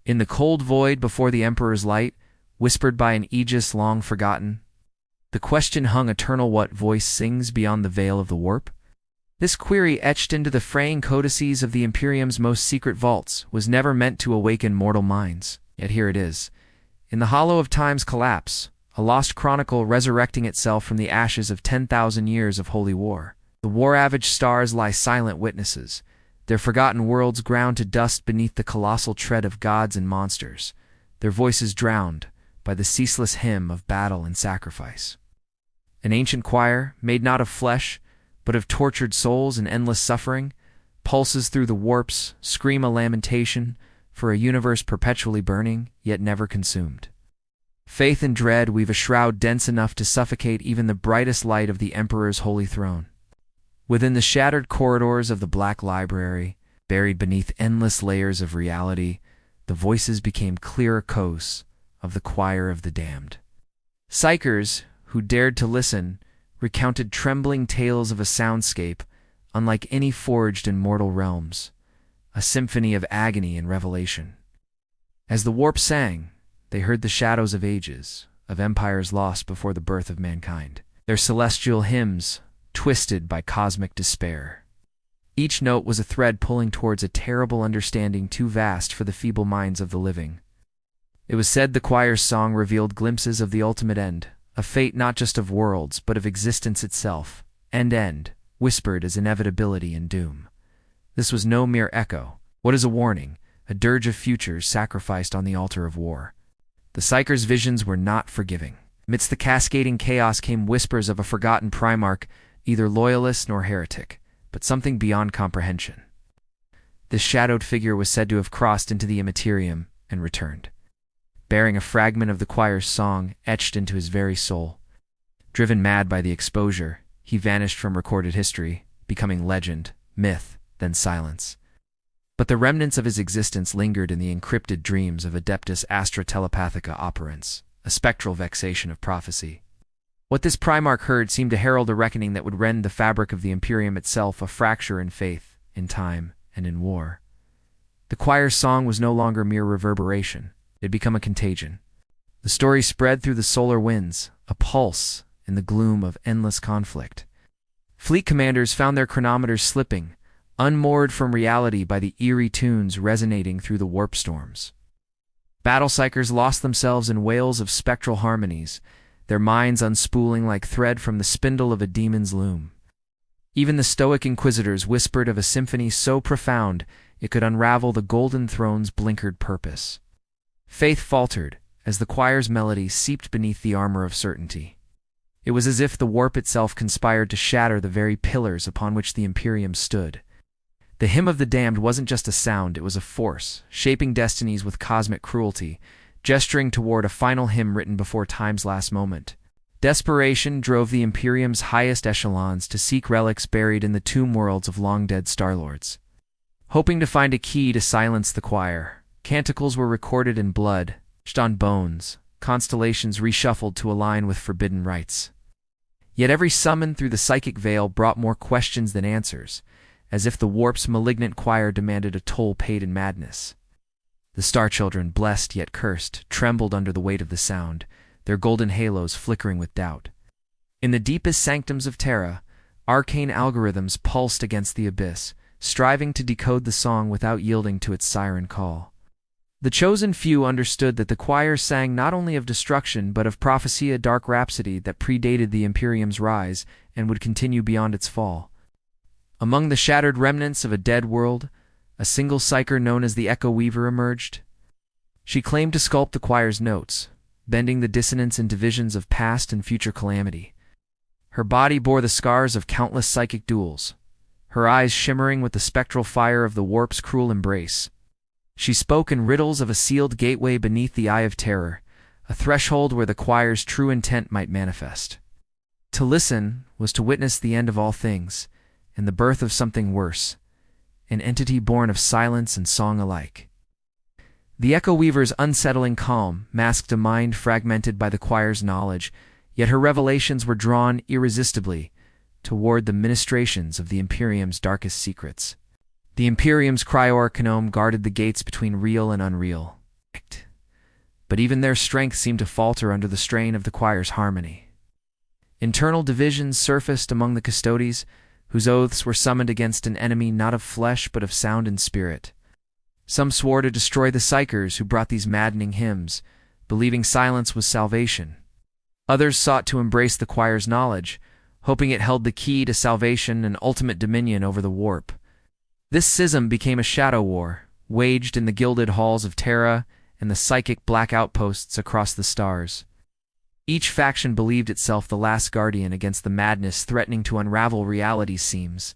In the cold void before the Emperor's light, whispered by an aegis long forgotten, the question hung eternal: what voice sings beyond the veil of the warp? This query, etched into the fraying codices of the Imperium's most secret vaults, was never meant to awaken mortal minds. Yet here it is, in the hollow of time's collapse, a lost chronicle resurrecting itself from the ashes of 10,000 years of holy war. The war-ravaged stars lie silent witnesses, their forgotten worlds ground to dust beneath the colossal tread of gods and monsters, their voices drowned by the ceaseless hymn of battle and sacrifice. An ancient choir, made not of flesh, but of tortured souls and endless suffering, pulses through the warps, scream a lamentation for a universe perpetually burning, yet never consumed. Faith and dread weave a shroud dense enough to suffocate even the brightest light of the Emperor's holy throne. Within the shattered corridors of the Black Library, buried beneath endless layers of reality, the voices became clear echoes of the choir of the damned. Psykers, who dared to listen, recounted trembling tales of a soundscape unlike any forged in mortal realms, a symphony of agony and revelation. As the warp sang, they heard the shadows of ages, of empires lost before the birth of mankind, their celestial hymns twisted by cosmic despair. Each note was a thread pulling towards a terrible understanding too vast for the feeble minds of the living. It was said the choir's song revealed glimpses of the ultimate end, a fate not just of worlds, but of existence itself, end, whispered as inevitability and doom. This was no mere echo. What is a warning? A dirge of futures sacrificed on the altar of war. The Psykers' visions were not forgiving. Amidst the cascading chaos came whispers of a forgotten Primarch, either loyalist nor heretic, but something beyond comprehension. This shadowed figure was said to have crossed into the Imperium and returned, bearing a fragment of the choir's song etched into his very soul. Driven mad by the exposure, he vanished from recorded history, becoming legend, myth, then silence. But the remnants of his existence lingered in the encrypted dreams of Adeptus Astra Telepathica operants, a spectral vexation of prophecy. What this Primarch heard seemed to herald a reckoning that would rend the fabric of the Imperium itself, a fracture in faith, in time, and in war. The choir's song was no longer mere reverberation. It had become a contagion. The story spread through the solar winds, a pulse in the gloom of endless conflict. Fleet commanders found their chronometers slipping, unmoored from reality by the eerie tunes resonating through the warp storms. Battle psychers lost themselves in wails of spectral harmonies, their minds unspooling like thread from the spindle of a demon's loom. Even the stoic inquisitors whispered of a symphony so profound it could unravel the Golden Throne's blinkered purpose. Faith faltered as the choir's melody seeped beneath the armor of certainty. It was as if the warp itself conspired to shatter the very pillars upon which the Imperium stood. The hymn of the damned wasn't just a sound, it was a force, shaping destinies with cosmic cruelty, gesturing toward a final hymn written before time's last moment. Desperation drove the Imperium's highest echelons to seek relics buried in the tomb worlds of long-dead starlords. Hoping to find a key to silence the choir, canticles were recorded in blood, etched on bones, constellations reshuffled to align with forbidden rites. Yet every summon through the psychic veil brought more questions than answers, as if the warp's malignant choir demanded a toll paid in madness. The Star Children, blessed yet cursed, trembled under the weight of the sound, their golden halos flickering with doubt. In the deepest sanctums of Terra, arcane algorithms pulsed against the abyss, striving to decode the song without yielding to its siren call. The chosen few understood that the choir sang not only of destruction but of prophecy, a dark rhapsody that predated the Imperium's rise and would continue beyond its fall. Among the shattered remnants of a dead world, a single psyker known as the Echo Weaver emerged. She claimed to sculpt the choir's notes, bending the dissonance into visions of past and future calamity. Her body bore the scars of countless psychic duels, her eyes shimmering with the spectral fire of the warp's cruel embrace. She spoke in riddles of a sealed gateway beneath the Eye of Terror, a threshold where the choir's true intent might manifest. To listen was to witness the end of all things, and the birth of something worse, an entity born of silence and song alike. The Echo Weaver's unsettling calm masked a mind fragmented by the choir's knowledge, yet her revelations were drawn irresistibly toward the ministrations of the Imperium's darkest secrets. The Imperium's cryo-arcanome guarded the gates between real and unreal, but even their strength seemed to falter under the strain of the choir's harmony. Internal divisions surfaced among the custodies, whose oaths were summoned against an enemy not of flesh but of sound and spirit. Some swore to destroy the Psykers who brought these maddening hymns, believing silence was salvation. Others sought to embrace the choir's knowledge, hoping it held the key to salvation and ultimate dominion over the warp. This schism became a shadow war, waged in the gilded halls of Terra and the psychic black outposts across the stars. Each faction believed itself the last guardian against the madness threatening to unravel reality's seams.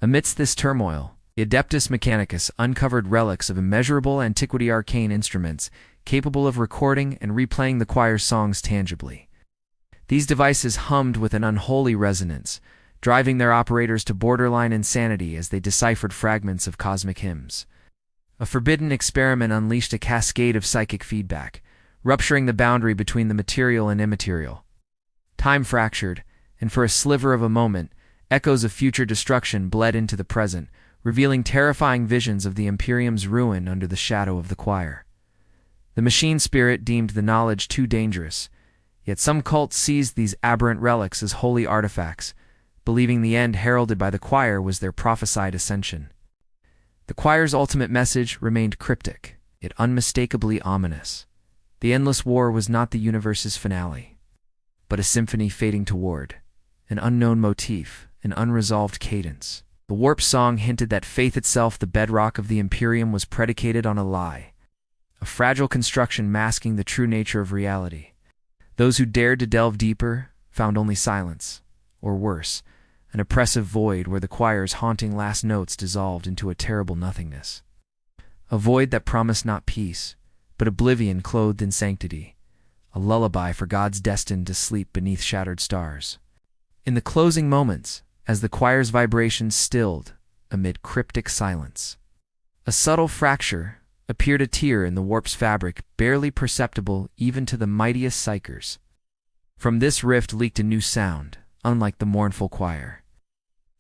Amidst this turmoil, the Adeptus Mechanicus uncovered relics of immeasurable antiquity, arcane instruments capable of recording and replaying the choir's songs tangibly. These devices hummed with an unholy resonance, driving their operators to borderline insanity as they deciphered fragments of cosmic hymns. A forbidden experiment unleashed a cascade of psychic feedback, rupturing the boundary between the material and immaterial. Time fractured, and for a sliver of a moment, echoes of future destruction bled into the present, revealing terrifying visions of the Imperium's ruin under the shadow of the choir. The machine spirit deemed the knowledge too dangerous, yet some cults seized these aberrant relics as holy artifacts, believing the end heralded by the choir was their prophesied ascension. The choir's ultimate message remained cryptic, yet unmistakably ominous. The endless war was not the universe's finale, but a symphony fading toward, an unknown motif, an unresolved cadence. The warp song hinted that faith itself, the bedrock of the Imperium, was predicated on a lie, a fragile construction masking the true nature of reality. Those who dared to delve deeper found only silence, or worse, an oppressive void where the choir's haunting last notes dissolved into a terrible nothingness. A void that promised not peace, but oblivion clothed in sanctity, a lullaby for gods destined to sleep beneath shattered stars. In the closing moments, as the choir's vibrations stilled amid cryptic silence, a subtle fracture appeared, a tear in the warp's fabric, barely perceptible even to the mightiest Psykers. From this rift leaked a new sound, unlike the mournful choir.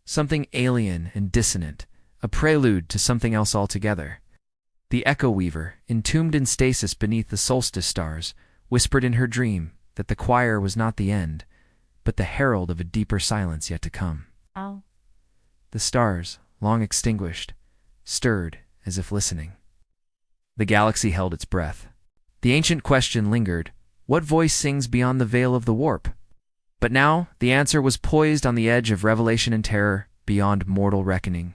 Something alien and dissonant, a prelude to something else altogether. The Echo Weaver, entombed in stasis beneath the solstice stars, whispered in her dream that the choir was not the end, but the herald of a deeper silence yet to come. Oh. The stars, long extinguished, stirred as if listening. The galaxy held its breath. The ancient question lingered, what voice sings beyond the veil of the warp? But now the answer was poised on the edge of revelation and terror, beyond mortal reckoning.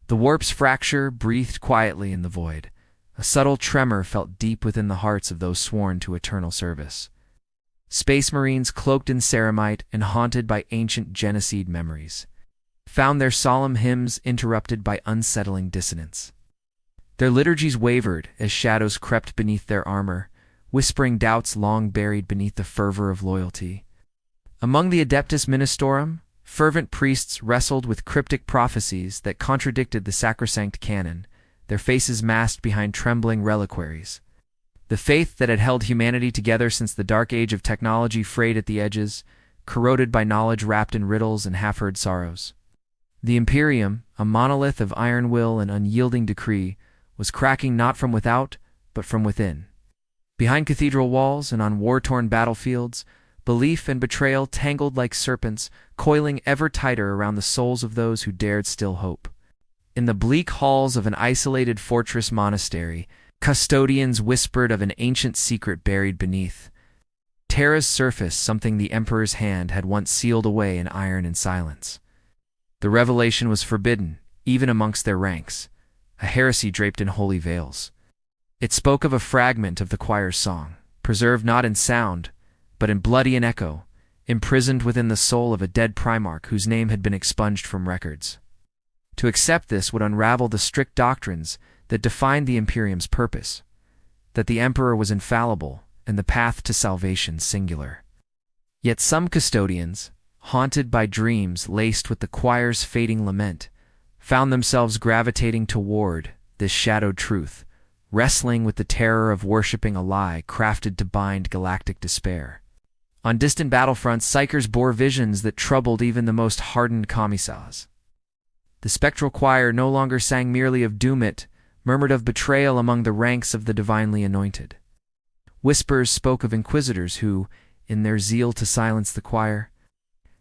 The warp's fracture breathed quietly in the void. A subtle tremor felt deep within the hearts of those sworn to eternal service. Space Marines, cloaked in ceramite and haunted by ancient genocide memories, found their solemn hymns interrupted by unsettling dissonance. Their liturgies wavered as shadows crept beneath their armor, whispering doubts long buried beneath the fervor of loyalty. Among the Adeptus Ministorum, fervent priests wrestled with cryptic prophecies that contradicted the sacrosanct canon, their faces masked behind trembling reliquaries. The faith that had held humanity together since the dark age of technology frayed at the edges, corroded by knowledge wrapped in riddles and half-heard sorrows. The Imperium, a monolith of iron will and unyielding decree, was cracking not from without, but from within. Behind cathedral walls and on war-torn battlefields, belief and betrayal tangled like serpents, coiling ever tighter around the souls of those who dared still hope. In the bleak halls of an isolated fortress monastery, custodians whispered of an ancient secret buried beneath Terra's surface, something the Emperor's hand had once sealed away in iron and silence. The revelation was forbidden, even amongst their ranks, a heresy draped in holy veils. It spoke of a fragment of the choir's song, preserved not in sound, but in bloody echo, imprisoned within the soul of a dead Primarch whose name had been expunged from records. To accept this would unravel the strict doctrines that defined the Imperium's purpose, that the Emperor was infallible and the path to salvation singular. Yet some custodians, haunted by dreams laced with the choir's fading lament, found themselves gravitating toward this shadowed truth, wrestling with the terror of worshipping a lie crafted to bind galactic despair. On distant battlefronts, Psykers bore visions that troubled even the most hardened commissars. The spectral choir no longer sang merely of doom, it murmured of betrayal among the ranks of the divinely anointed. Whispers spoke of inquisitors who, in their zeal to silence the choir,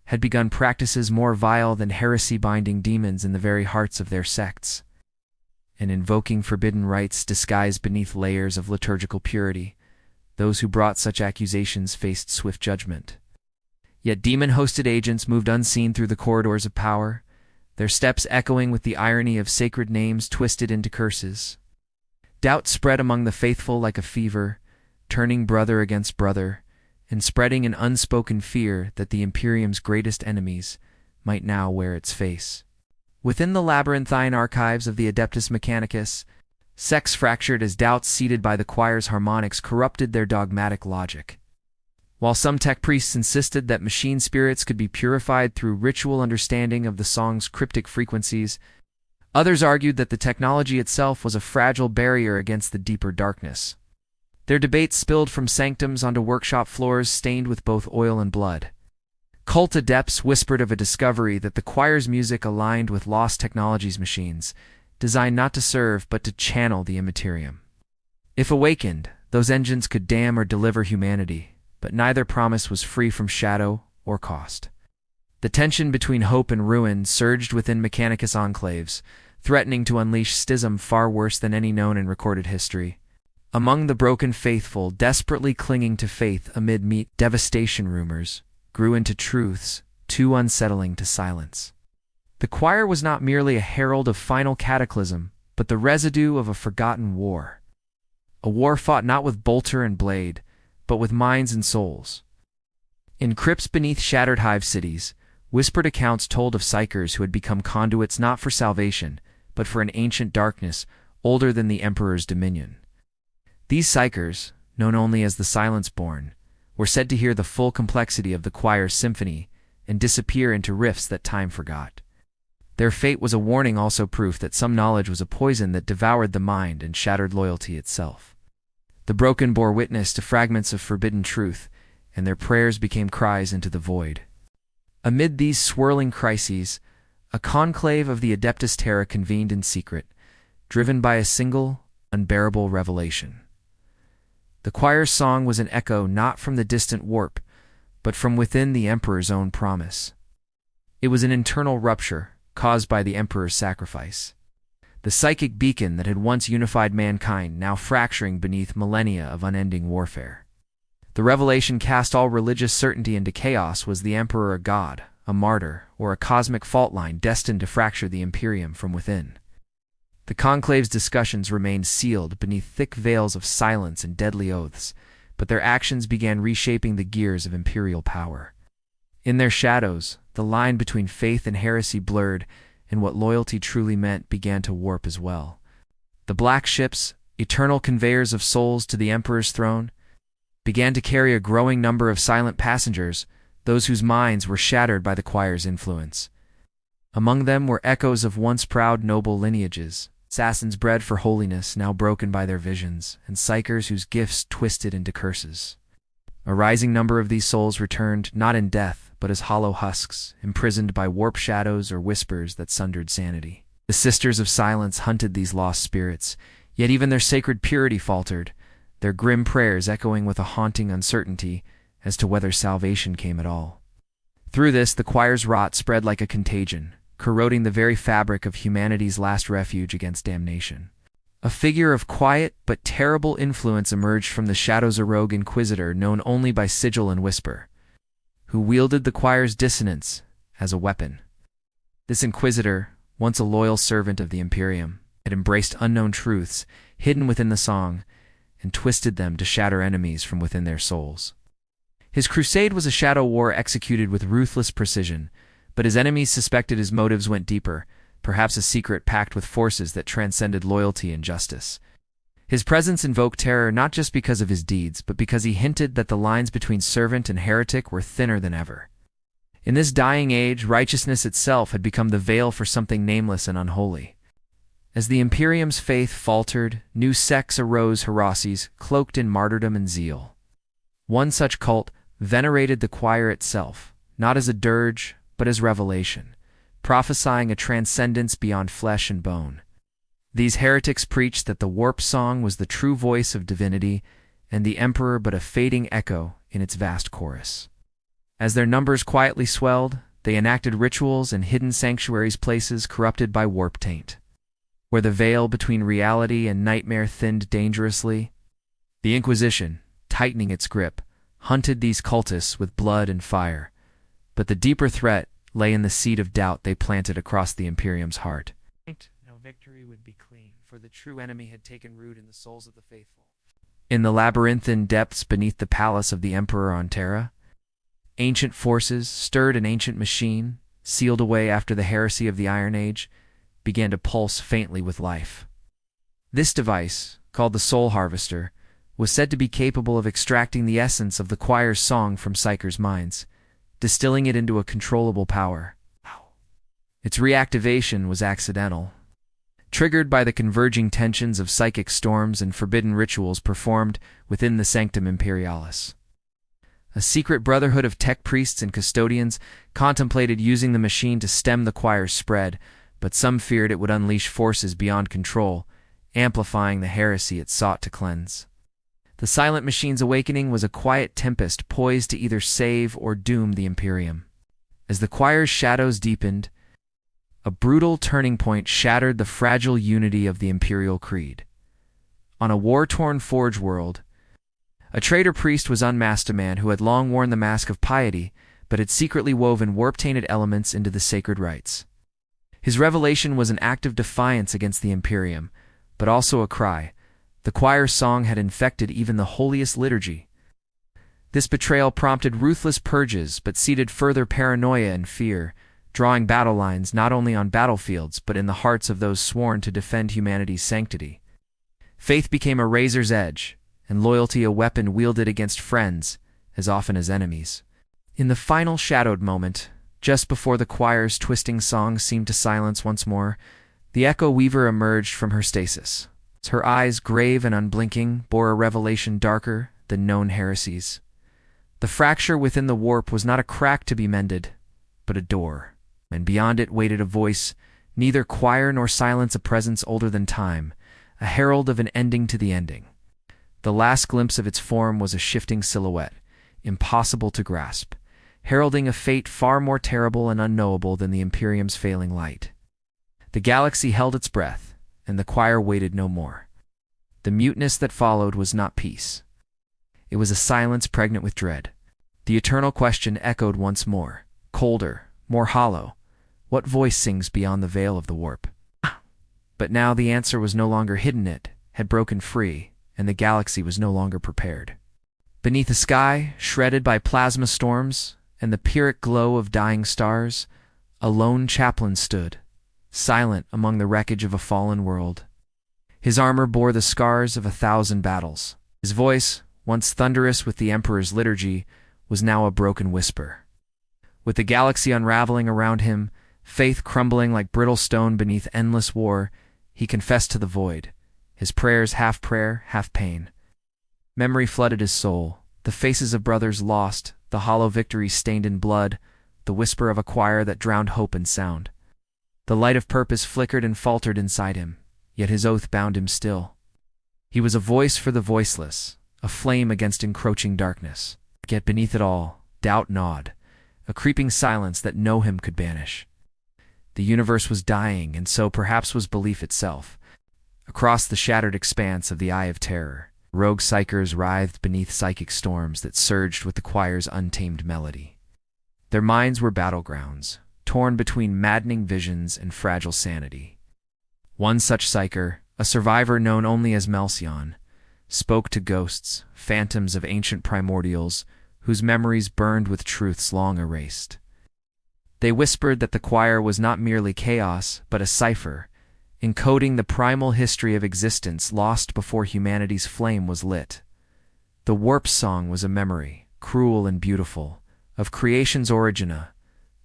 had begun practices more vile than heresy-binding demons in the very hearts of their sects, and invoking forbidden rites disguised beneath layers of liturgical purity. Those who brought such accusations faced swift judgment. Yet demon-hosted agents moved unseen through the corridors of power, their steps echoing with the irony of sacred names twisted into curses. Doubt spread among the faithful like a fever, turning brother against brother, and spreading an unspoken fear that the Imperium's greatest enemies might now wear its face. Within the labyrinthine archives of the Adeptus Mechanicus, sects fractured as doubts seated by the choir's harmonics corrupted their dogmatic logic. While some tech priests insisted that machine spirits could be purified through ritual understanding of the song's cryptic frequencies, others argued that the technology itself was a fragile barrier against the deeper darkness. Their debates spilled from sanctums onto workshop floors stained with both oil and blood. Cult adepts whispered of a discovery that the choir's music aligned with lost technology's machines, designed not to serve but to channel the Imperium. If awakened, those engines could damn or deliver humanity, but neither promise was free from shadow or cost. The tension between hope and ruin surged within Mechanicus enclaves, threatening to unleash schism far worse than any known in recorded history. Among the broken faithful, desperately clinging to faith amid devastation rumors, grew into truths too unsettling to silence. The choir was not merely a herald of final cataclysm, but the residue of a forgotten war. A war fought not with bolter and blade, but with minds and souls. In crypts beneath shattered hive cities, whispered accounts told of Psykers who had become conduits not for salvation, but for an ancient darkness older than the Emperor's dominion. These Psykers, known only as the Silence-born, were said to hear the full complexity of the choir's symphony and disappear into rifts that time forgot. Their fate was a warning, also proof that some knowledge was a poison that devoured the mind and shattered loyalty itself. The broken bore witness to fragments of forbidden truth, and their prayers became cries into the void. Amid these swirling crises, a conclave of the Adeptus Terra convened in secret, driven by a single, unbearable revelation. The choir's song was an echo not from the distant warp, but from within the Emperor's own promise. It was an internal rupture, caused by the Emperor's sacrifice. The psychic beacon that had once unified mankind now fracturing beneath millennia of unending warfare. The revelation cast all religious certainty into chaos. Was the Emperor a god, a martyr, or a cosmic fault line destined to fracture the Imperium from within? The conclave's discussions remained sealed beneath thick veils of silence and deadly oaths, but their actions began reshaping the gears of imperial power. In their shadows, the line between faith and heresy blurred, and what loyalty truly meant began to warp as well. The black ships, eternal conveyors of souls to the Emperor's throne, began to carry a growing number of silent passengers, those whose minds were shattered by the choir's influence. Among them were echoes of once proud noble lineages, assassins bred for holiness now broken by their visions, and Psykers whose gifts twisted into curses. A rising number of these souls returned, not in death, but as hollow husks, imprisoned by warp shadows or whispers that sundered sanity. The Sisters of Silence hunted these lost spirits, yet even their sacred purity faltered, their grim prayers echoing with a haunting uncertainty as to whether salvation came at all. Through this, the choir's rot spread like a contagion, corroding the very fabric of humanity's last refuge against damnation. A figure of quiet but terrible influence emerged from the shadows, a rogue inquisitor known only by sigil and whisper, who wielded the choir's dissonance as a weapon. This inquisitor, once a loyal servant of the Imperium, had embraced unknown truths hidden within the song and twisted them to shatter enemies from within their souls. His crusade was a shadow war executed with ruthless precision, but his enemies suspected his motives went deeper, perhaps a secret pact with forces that transcended loyalty and justice. His presence invoked terror not just because of his deeds, but because he hinted that the lines between servant and heretic were thinner than ever. In this dying age, righteousness itself had become the veil for something nameless and unholy. As the Imperium's faith faltered, new sects arose, heresies cloaked in martyrdom and zeal. One such cult venerated the choir itself, not as a dirge, but as revelation, prophesying a transcendence beyond flesh and bone. These heretics preached that the warp song was the true voice of divinity, and the Emperor but a fading echo in its vast chorus. As their numbers quietly swelled, they enacted rituals and hidden sanctuaries, places corrupted by warp taint. Where the veil between reality and nightmare thinned dangerously, the Inquisition, tightening its grip, hunted these cultists with blood and fire. But the deeper threat lay in the seed of doubt they planted across the Imperium's heart. No victory would be clean, for the true enemy had taken root in the souls of the faithful. In the labyrinthine depths beneath the palace of the Emperor on Terra, ancient forces, stirred an ancient machine, sealed away after the heresy of the Iron Age, began to pulse faintly with life. This device, called the Soul Harvester, was said to be capable of extracting the essence of the choir's song from Psykers' minds, distilling it into a controllable power. Its reactivation was accidental, triggered by the converging tensions of psychic storms and forbidden rituals performed within the Sanctum Imperialis. A secret brotherhood of tech priests and custodians contemplated using the machine to stem the choir's spread, but some feared it would unleash forces beyond control, amplifying the heresy it sought to cleanse. The silent machine's awakening was a quiet tempest poised to either save or doom the Imperium. As the choir's shadows deepened, a brutal turning point shattered the fragile unity of the Imperial Creed. On a war-torn Forge world, a traitor priest was unmasked, a man who had long worn the mask of piety, but had secretly woven warp-tainted elements into the sacred rites. His revelation was an act of defiance against the Imperium, but also a cry. The choir's song had infected even the holiest liturgy. This betrayal prompted ruthless purges, but seeded further paranoia and fear, drawing battle lines not only on battlefields but in the hearts of those sworn to defend humanity's sanctity. Faith became a razor's edge, and loyalty a weapon wielded against friends as often as enemies. In the final shadowed moment, just before the choir's twisting song seemed to silence once more, the Echo Weaver emerged from her stasis. Her eyes, grave and unblinking, bore a revelation darker than known heresies. The fracture within the warp was not a crack to be mended, but a door, and beyond it waited a voice, neither choir nor silence, a presence older than time, a herald of an ending to the ending. The last glimpse of its form was a shifting silhouette, impossible to grasp, heralding a fate far more terrible and unknowable than the Imperium's failing light. The galaxy held its breath, and the choir waited no more. The muteness that followed was not peace. It was a silence pregnant with dread. The eternal question echoed once more, colder, more hollow. What voice sings beyond the veil of the warp? But now the answer was no longer hidden, it had broken free, and the galaxy was no longer prepared. Beneath a sky, shredded by plasma storms and the pyrrhic glow of dying stars, a lone chaplain stood, silent among the wreckage of a fallen world. His armor bore the scars of 1,000 battles. His voice, once thunderous with the Emperor's liturgy, was now a broken whisper. With the galaxy unraveling around him, faith crumbling like brittle stone beneath endless war, he confessed to the void, his prayers half prayer, half pain. Memory flooded his soul, the faces of brothers lost, the hollow victory stained in blood, the whisper of a choir that drowned hope and sound. The light of purpose flickered and faltered inside him, yet his oath bound him still. He was a voice for the voiceless, a flame against encroaching darkness. Yet beneath it all, doubt gnawed, a creeping silence that no hymn could banish. The universe was dying, and so perhaps was belief itself. Across the shattered expanse of the Eye of Terror, rogue Psykers writhed beneath psychic storms that surged with the choir's untamed melody. Their minds were battlegrounds, torn between maddening visions and fragile sanity. One such Psyker, a survivor known only as Melcion, spoke to ghosts, phantoms of ancient primordials, whose memories burned with truths long erased. They whispered that the choir was not merely chaos, but a cipher, encoding the primal history of existence lost before humanity's flame was lit. The warp song was a memory, cruel and beautiful, of creation's origina,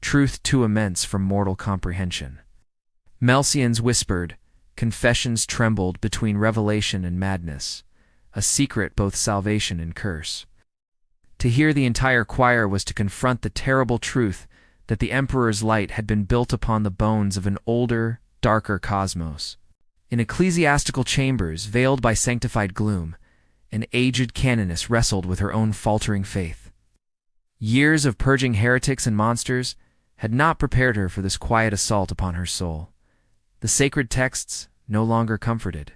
truth too immense for mortal comprehension. Melcions whispered, confessions trembled between revelation and madness, a secret both salvation and curse. To hear the entire choir was to confront the terrible truth that the Emperor's light had been built upon the bones of an older, darker cosmos. In ecclesiastical chambers veiled by sanctified gloom, an aged canoness wrestled with her own faltering faith. Years of purging heretics and monsters had not prepared her for this quiet assault upon her soul. The sacred texts no longer comforted.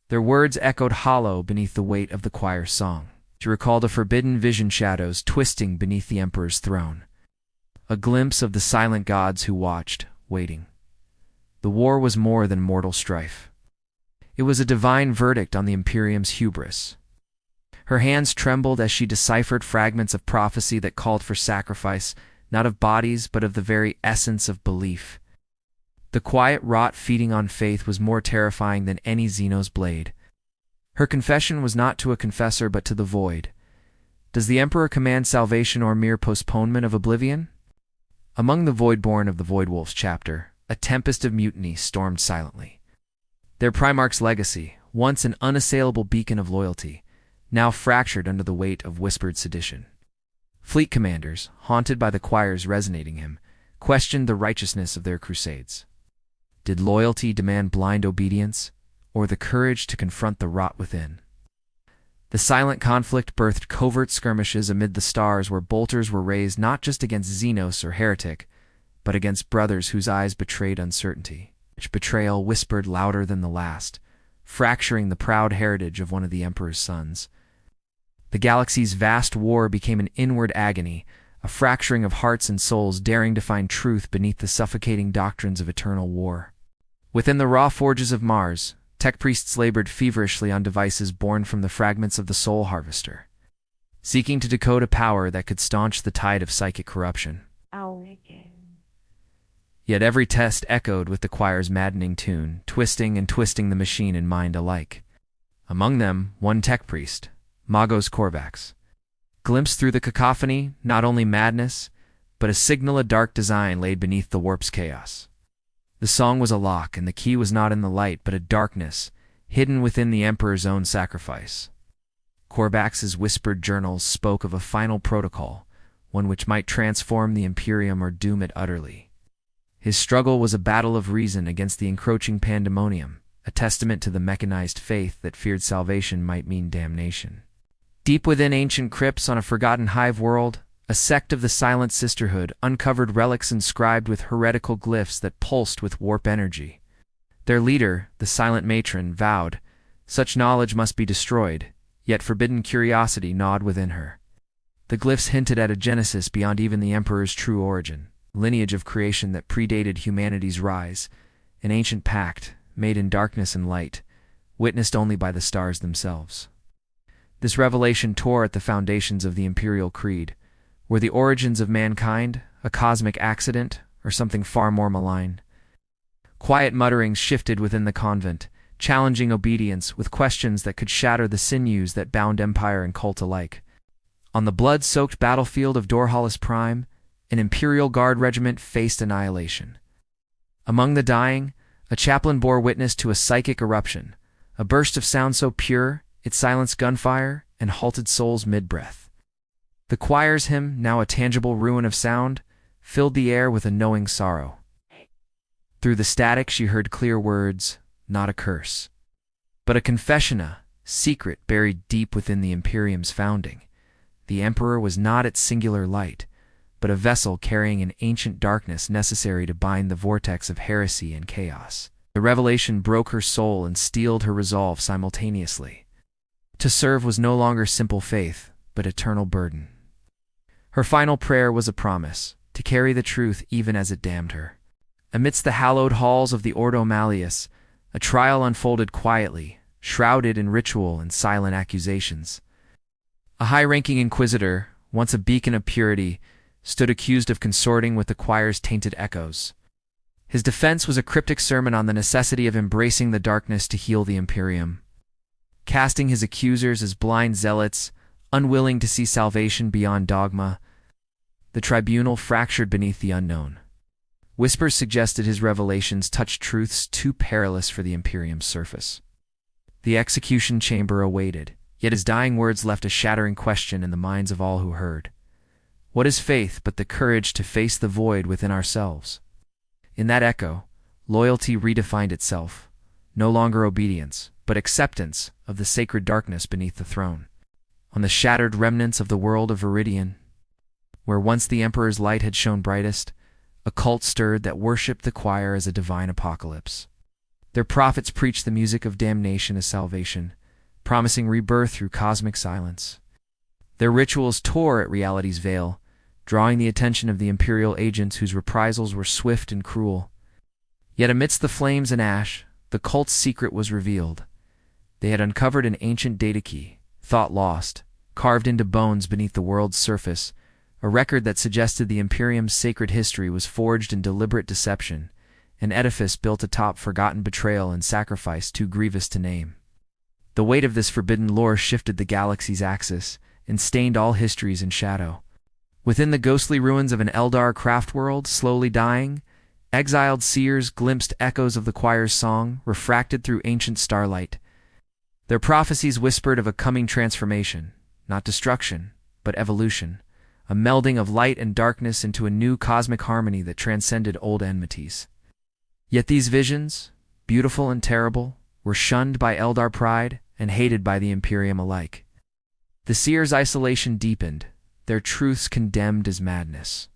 Their words echoed hollow beneath the weight of the choir's song. She recalled a forbidden vision shadows twisting beneath the emperor's throne. A glimpse of the silent gods who watched, waiting. The war was more than mortal strife. It was a divine verdict on the Imperium's hubris. Her hands trembled as she deciphered fragments of prophecy that called for sacrifice, not of bodies, but of the very essence of belief. The quiet rot feeding on faith was more terrifying than any Xeno's blade. Her confession was not to a confessor, but to the void. Does the Emperor command salvation or mere postponement of oblivion? Among the Voidborn of the Voidwolf's chapter, a tempest of mutiny stormed silently. Their Primarch's legacy, once an unassailable beacon of loyalty, now fractured under the weight of whispered sedition. Fleet commanders, haunted by the choir's resonating hymn, questioned the righteousness of their crusades. Did loyalty demand blind obedience, or the courage to confront the rot within? The silent conflict birthed covert skirmishes amid the stars where bolters were raised not just against Xenos or heretic, but against brothers whose eyes betrayed uncertainty. Each betrayal whispered louder than the last, fracturing the proud heritage of one of the Emperor's sons. The galaxy's vast war became an inward agony, a fracturing of hearts and souls daring to find truth beneath the suffocating doctrines of eternal war. Within the raw forges of Mars, tech priests labored feverishly on devices born from the fragments of the Soul Harvester, seeking to decode a power that could staunch the tide of psychic corruption. Yet every test echoed with the choir's maddening tune, twisting and twisting the machine and mind alike. Among them, one tech priest, Magos Korvax, glimpsed through the cacophony not only madness, but a signal of dark design laid beneath the warp's chaos. The song was a lock, and the key was not in the light, but a darkness, hidden within the Emperor's own sacrifice. Korvax's whispered journals spoke of a final protocol, one which might transform the Imperium or doom it utterly. His struggle was a battle of reason against the encroaching pandemonium, a testament to the mechanized faith that feared salvation might mean damnation. Deep within ancient crypts on a forgotten hive world, a sect of the Silent Sisterhood uncovered relics inscribed with heretical glyphs that pulsed with warp energy. Their leader, the Silent Matron, vowed such knowledge must be destroyed, yet forbidden curiosity gnawed within her. The glyphs hinted at a genesis beyond even the Emperor's true origin, lineage of creation that predated humanity's rise, an ancient pact, made in darkness and light, witnessed only by the stars themselves. This revelation tore at the foundations of the Imperial Creed. Were the origins of mankind a cosmic accident, or something far more malign? Quiet mutterings shifted within the convent, challenging obedience with questions that could shatter the sinews that bound empire and cult alike. On the blood-soaked battlefield of Dorhalis Prime, an Imperial Guard regiment faced annihilation. Among the dying, a chaplain bore witness to a psychic eruption, a burst of sound so pure it silenced gunfire and halted souls mid-breath. The choir's hymn, now a tangible ruin of sound, filled the air with a knowing sorrow. Through the static she heard clear words, not a curse, but a confession, a secret buried deep within the Imperium's founding. The Emperor was not its singular light, but a vessel carrying an ancient darkness necessary to bind the vortex of heresy and chaos. The revelation broke her soul and steeled her resolve simultaneously. To serve was no longer simple faith, but eternal burden. Her final prayer was a promise, to carry the truth even as it damned her. Amidst the hallowed halls of the Ordo Malleus, a trial unfolded quietly, shrouded in ritual and silent accusations. A high-ranking inquisitor, once a beacon of purity, stood accused of consorting with the choir's tainted echoes. His defense was a cryptic sermon on the necessity of embracing the darkness to heal the Imperium. Casting his accusers as blind zealots, unwilling to see salvation beyond dogma, the tribunal fractured beneath the unknown. Whispers suggested his revelations touched truths too perilous for the Imperium's surface. The execution chamber awaited, yet his dying words left a shattering question in the minds of all who heard. What is faith but the courage to face the void within ourselves? In that echo, loyalty redefined itself, no longer obedience, but acceptance of the sacred darkness beneath the throne. On the shattered remnants of the world of Viridian, where once the Emperor's light had shone brightest, a cult stirred that worshipped the choir as a divine apocalypse. Their prophets preached the music of damnation as salvation, promising rebirth through cosmic silence. Their rituals tore at reality's veil, drawing the attention of the Imperial agents whose reprisals were swift and cruel. Yet amidst the flames and ash, the cult's secret was revealed. They had uncovered an ancient data key, thought lost, carved into bones beneath the world's surface, a record that suggested the Imperium's sacred history was forged in deliberate deception, an edifice built atop forgotten betrayal and sacrifice too grievous to name. The weight of this forbidden lore shifted the galaxy's axis and stained all histories in shadow. Within the ghostly ruins of an Eldar craft world slowly dying, exiled seers glimpsed echoes of the choir's song refracted through ancient starlight. Their prophecies whispered of a coming transformation, not destruction, but evolution, a melding of light and darkness into a new cosmic harmony that transcended old enmities. Yet these visions, beautiful and terrible, were shunned by Eldar pride and hated by the Imperium alike. The seers' isolation deepened, their truths condemned as madness.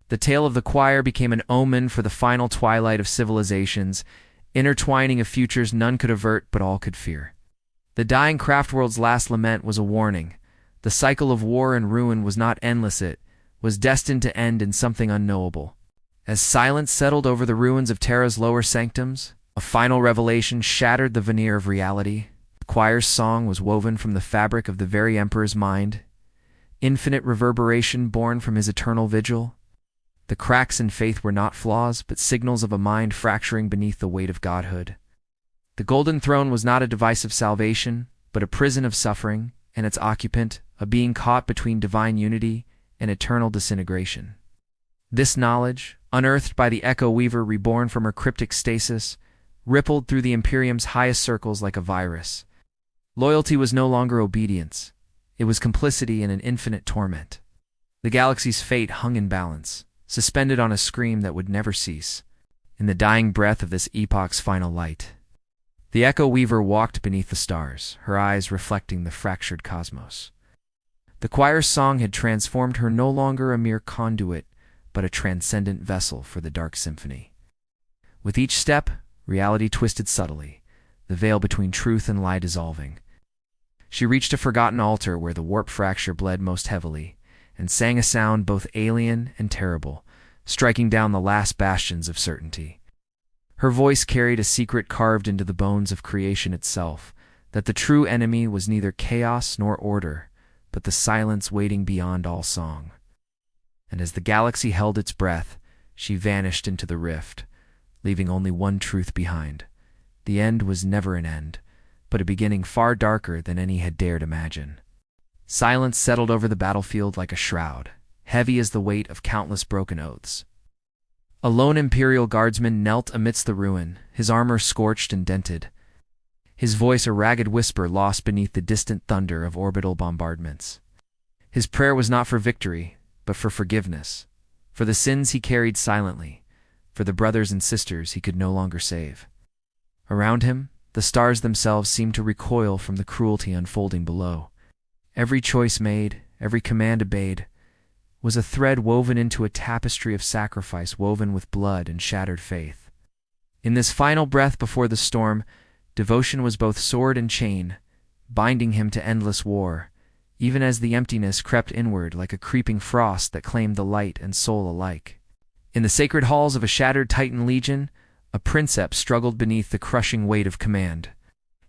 The tale of the choir became an omen for the final twilight of civilizations, intertwining of futures none could avert but all could fear. The dying craftworld's last lament was a warning. The cycle of war and ruin was not endless, it was destined to end in something unknowable. As silence settled over the ruins of Terra's lower sanctums, a final revelation shattered the veneer of reality. The choir's song was woven from the fabric of the very Emperor's mind, infinite reverberation born from his eternal vigil. The cracks in faith were not flaws, but signals of a mind fracturing beneath the weight of godhood. The Golden Throne was not a device of salvation, but a prison of suffering, and its occupant, a being caught between divine unity and eternal disintegration. This knowledge, unearthed by the Echo Weaver reborn from her cryptic stasis, rippled through the Imperium's highest circles like a virus. Loyalty was no longer obedience. It was complicity in an infinite torment. The galaxy's fate hung in balance, suspended on a scream that would never cease, in the dying breath of this epoch's final light. The Echo Weaver walked beneath the stars, her eyes reflecting the fractured cosmos. The choir's song had transformed her no longer a mere conduit, but a transcendent vessel for the dark symphony. With each step, reality twisted subtly, the veil between truth and lie dissolving. She reached a forgotten altar where the warp fracture bled most heavily, and sang a sound both alien and terrible, striking down the last bastions of certainty. Her voice carried a secret carved into the bones of creation itself, that the true enemy was neither chaos nor order, but the silence waiting beyond all song. And as the galaxy held its breath, she vanished into the rift, leaving only one truth behind. The end was never an end, but a beginning far darker than any had dared imagine. Silence settled over the battlefield like a shroud, heavy as the weight of countless broken oaths. A lone Imperial guardsman knelt amidst the ruin, his armor scorched and dented, his voice a ragged whisper lost beneath the distant thunder of orbital bombardments. His prayer was not for victory, but for forgiveness, for the sins he carried silently, for the brothers and sisters he could no longer save. Around him, the stars themselves seemed to recoil from the cruelty unfolding below. Every choice made, every command obeyed, was a thread woven into a tapestry of sacrifice woven with blood and shattered faith. In this final breath before the storm, devotion was both sword and chain, binding him to endless war, even as the emptiness crept inward like a creeping frost that claimed the light and soul alike. In the sacred halls of a shattered Titan legion, a princeps struggled beneath the crushing weight of command.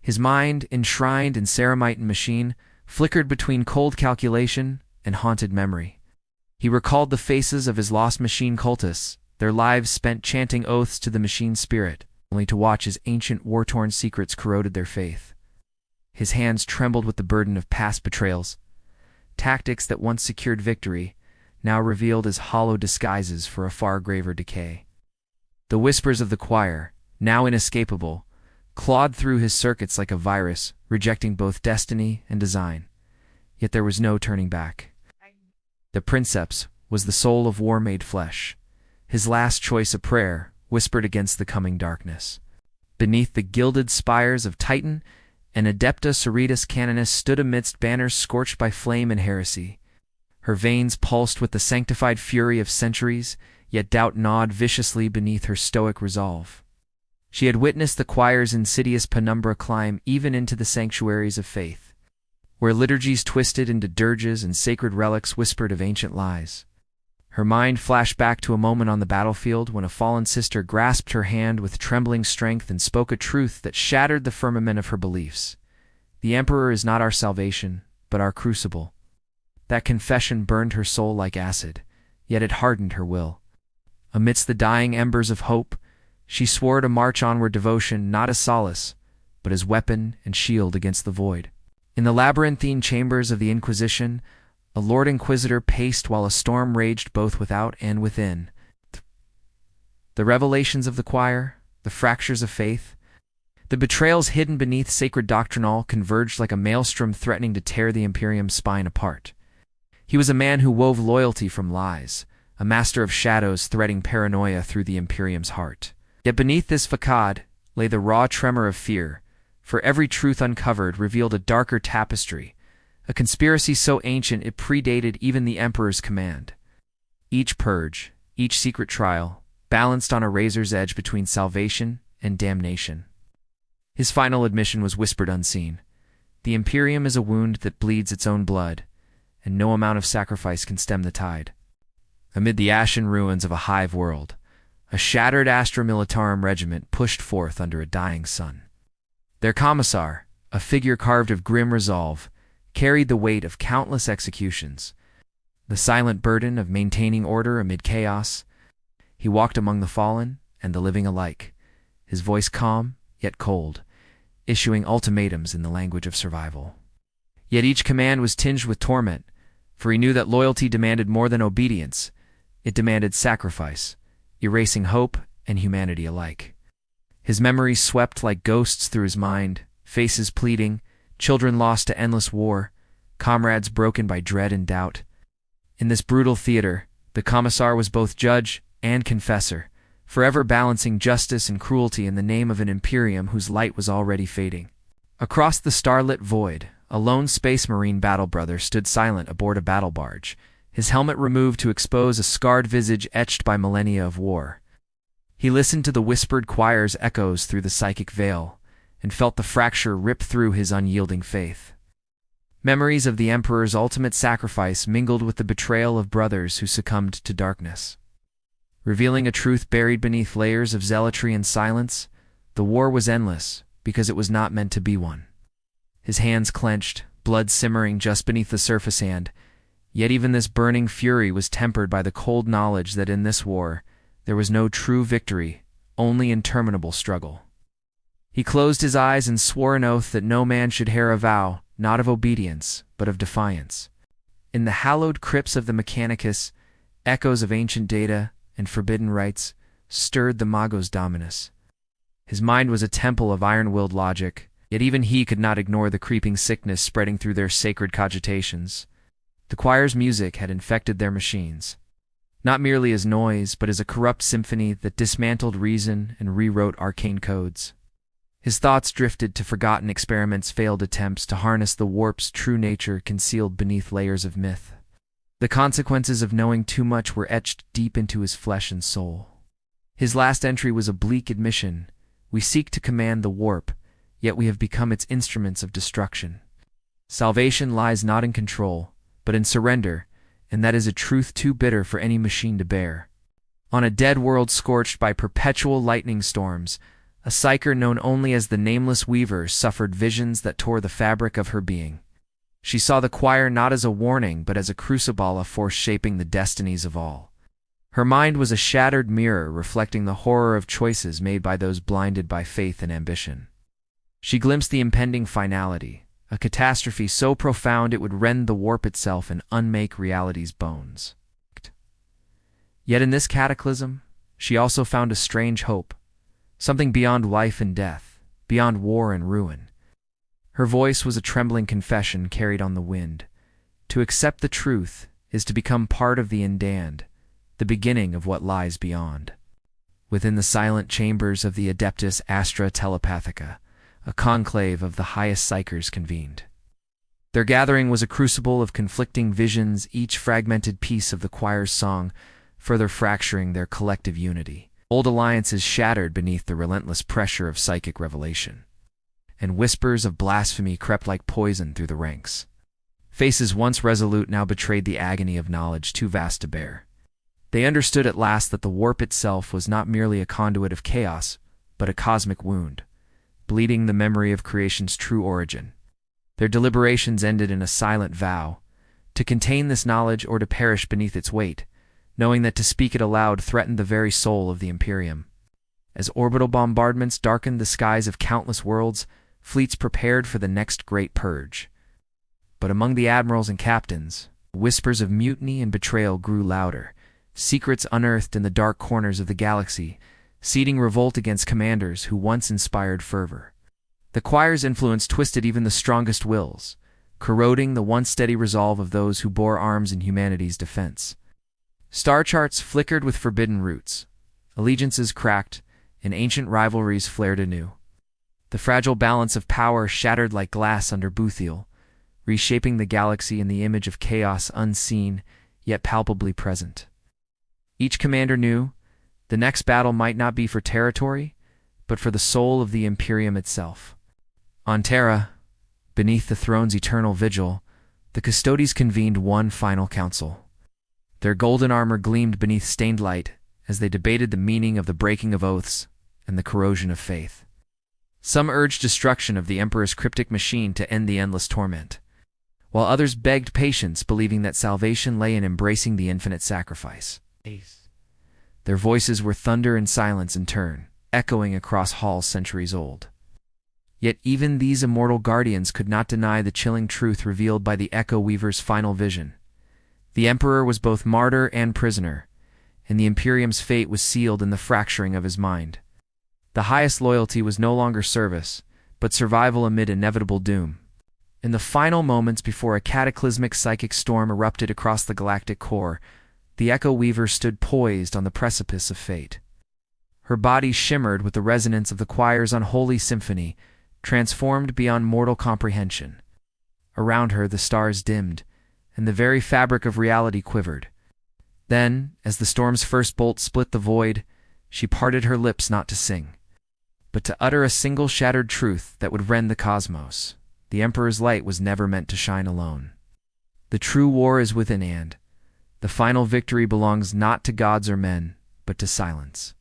His mind, enshrined in ceramite and machine, flickered between cold calculation and haunted memory. He recalled the faces of his lost machine cultists, their lives spent chanting oaths to the machine spirit, only to watch as ancient war-torn secrets corroded their faith. His hands trembled with the burden of past betrayals. Tactics that once secured victory, now revealed as hollow disguises for a far graver decay. The whispers of the choir, now inescapable, clawed through his circuits like a virus, rejecting both destiny and design. Yet there was no turning back. The princeps was the soul of war made flesh, his last choice a prayer, whispered against the coming darkness. Beneath the gilded spires of Titan, an Adeptus Canonis stood amidst banners scorched by flame and heresy. Her veins pulsed with the sanctified fury of centuries, yet doubt gnawed viciously beneath her stoic resolve. She had witnessed the choir's insidious penumbra climb even into the sanctuaries of faith, where liturgies twisted into dirges and sacred relics whispered of ancient lies. Her mind flashed back to a moment on the battlefield when a fallen sister grasped her hand with trembling strength and spoke a truth that shattered the firmament of her beliefs. The Emperor is not our salvation, but our crucible. That confession burned her soul like acid, yet it hardened her will. Amidst the dying embers of hope, she swore to march onward devotion not as solace, but as weapon and shield against the void. In the labyrinthine chambers of the Inquisition, a Lord Inquisitor paced while a storm raged both without and within. The revelations of the choir, the fractures of faith, the betrayals hidden beneath sacred doctrinal converged like a maelstrom threatening to tear the Imperium's spine apart. He was a man who wove loyalty from lies, a master of shadows threading paranoia through the Imperium's heart. Yet beneath this facade lay the raw tremor of fear, for every truth uncovered revealed a darker tapestry, a conspiracy so ancient it predated even the Emperor's command. Each purge, each secret trial, balanced on a razor's edge between salvation and damnation. His final admission was whispered unseen. The Imperium is a wound that bleeds its own blood, and no amount of sacrifice can stem the tide. Amid the ashen ruins of a hive world, a shattered Astra Militarum regiment pushed forth under a dying sun. Their commissar, a figure carved of grim resolve, carried the weight of countless executions, the silent burden of maintaining order amid chaos. He walked among the fallen and the living alike, his voice calm yet cold, issuing ultimatums in the language of survival. Yet each command was tinged with torment, for he knew that loyalty demanded more than obedience. It demanded sacrifice, erasing hope and humanity alike. His memories swept like ghosts through his mind, faces pleading, children lost to endless war, comrades broken by dread and doubt. In this brutal theater, the commissar was both judge and confessor, forever balancing justice and cruelty in the name of an Imperium whose light was already fading. Across the starlit void, a lone space marine battle brother stood silent aboard a battle barge, his helmet removed to expose a scarred visage etched by millennia of war. He listened to the whispered choir's echoes through the psychic veil, and felt the fracture rip through his unyielding faith. Memories of the Emperor's ultimate sacrifice mingled with the betrayal of brothers who succumbed to darkness. Revealing a truth buried beneath layers of zealotry and silence, the war was endless because it was not meant to be one. His hands clenched, blood simmering just beneath the surface hand, yet even this burning fury was tempered by the cold knowledge that in this war there was no true victory, only interminable struggle. He closed his eyes and swore an oath that no man should hear a vow, not of obedience, but of defiance. In the hallowed crypts of the Mechanicus, echoes of ancient data and forbidden rites stirred the Magos Dominus. His mind was a temple of iron-willed logic, yet even he could not ignore the creeping sickness spreading through their sacred cogitations. The choir's music had infected their machines, not merely as noise, but as a corrupt symphony that dismantled reason and rewrote arcane codes. His thoughts drifted to forgotten experiments, failed attempts to harness the warp's true nature concealed beneath layers of myth. The consequences of knowing too much were etched deep into his flesh and soul. His last entry was a bleak admission. We seek to command the warp, yet we have become its instruments of destruction. Salvation lies not in control, but in surrender, and that is a truth too bitter for any machine to bear. On a dead world scorched by perpetual lightning storms, a Psyker known only as the Nameless Weaver suffered visions that tore the fabric of her being. She saw the choir not as a warning, but as a crucible, a force shaping the destinies of all. Her mind was a shattered mirror reflecting the horror of choices made by those blinded by faith and ambition. She glimpsed the impending finality, a catastrophe so profound it would rend the warp itself and unmake reality's bones. Yet in this cataclysm, she also found a strange hope, something beyond life and death, beyond war and ruin. Her voice was a trembling confession carried on the wind. To accept the truth is to become part of the indamned, the beginning of what lies beyond. within the silent chambers of the Adeptus Astra Telepathica, a conclave of the highest Psykers convened. Their gathering was a crucible of conflicting visions, each fragmented piece of the choir's song further fracturing their collective unity. Old alliances shattered beneath the relentless pressure of psychic revelation, and whispers of blasphemy crept like poison through the ranks. Faces once resolute now betrayed the agony of knowledge too vast to bear. They understood at last that the warp itself was not merely a conduit of chaos, but a cosmic wound, bleeding the memory of creation's true origin. Their deliberations ended in a silent vow, to contain this knowledge or to perish beneath its weight, knowing that to speak it aloud threatened the very soul of the Imperium. As orbital bombardments darkened the skies of countless worlds, fleets prepared for the next great purge. But among the admirals and captains, whispers of mutiny and betrayal grew louder, secrets unearthed in the dark corners of the galaxy, seeding revolt against commanders who once inspired fervor. The choir's influence twisted even the strongest wills, corroding the once steady resolve of those who bore arms in humanity's defense. Star charts flickered with forbidden roots, allegiances cracked, and ancient rivalries flared anew. The fragile balance of power shattered like glass under Boothiel, reshaping the galaxy in the image of chaos unseen, yet palpably present. Each commander knew the next battle might not be for territory, but for the soul of the Imperium itself. On Terra, beneath the throne's eternal vigil, the Custodies convened one final council. Their golden armor gleamed beneath stained light as they debated the meaning of the breaking of oaths and the corrosion of faith. Some urged destruction of the Emperor's cryptic machine to end the endless torment, while others begged patience, believing that salvation lay in embracing the infinite sacrifice. Their voices were thunder and silence in turn, echoing across halls centuries old. Yet even these immortal guardians could not deny the chilling truth revealed by the Echo Weaver's final vision. The Emperor was both martyr and prisoner, and the Imperium's fate was sealed in the fracturing of his mind. The highest loyalty was no longer service, but survival amid inevitable doom. In the final moments before a cataclysmic psychic storm erupted across the galactic core, the Echo Weaver stood poised on the precipice of fate. Her body shimmered with the resonance of the choir's unholy symphony, transformed beyond mortal comprehension. Around her the stars dimmed, and the very fabric of reality quivered. Then, as the storm's first bolt split the void, she parted her lips not to sing, but to utter a single shattered truth that would rend the cosmos. The Emperor's light was never meant to shine alone. The true war is within, and the final victory belongs not to gods or men, but to silence.